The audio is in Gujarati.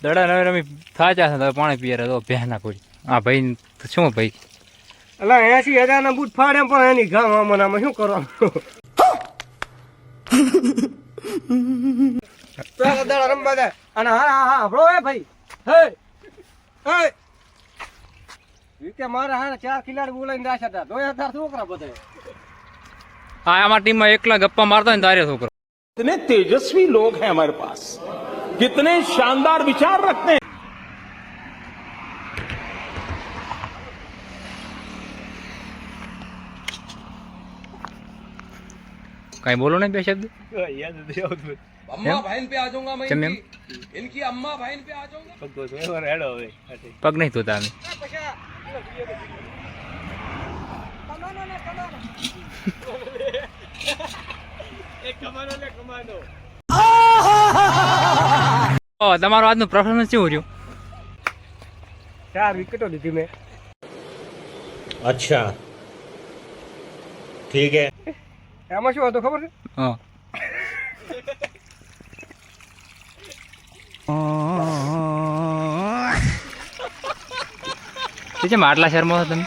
દડા નવે રમી થાચા છે તો પાણી પીએ તો પહેના પડી આ ભાઈ શું ભાઈ અલા 80,000 ના બૂટ ફાડે પણ એની ગામ આમાં શું કરવાનું ચાલો દડા રમવા દે અને હા બ્રો એ ભાઈ હે હે વિકે મારા હારે 4 ખિલાડી બોલાઈને રાખ્યા હતા 2000 છોકરા બધા હા અમારી ટીમમાં એકલા ગપ્પા મારતા ને તારે છોકરો कितने तेजस्वी लोग हैं हमारे पास कितने शानदार विचार रखते हैं कहीं बोलो नहीं બે શબ્દ अम्मा बहन पे आ जाऊंगा मैं चल इनकी अम्मा बहन पे आ जाऊंगा पग नहीं धोता हमें તમારો આજનો પરફોર્મન્સ કેવું રહ્યું 4 વિકેટો લીધી મેં अच्छा ठीक है એમાં શું હતું ખબર છે હા આટલા શર્મા તમે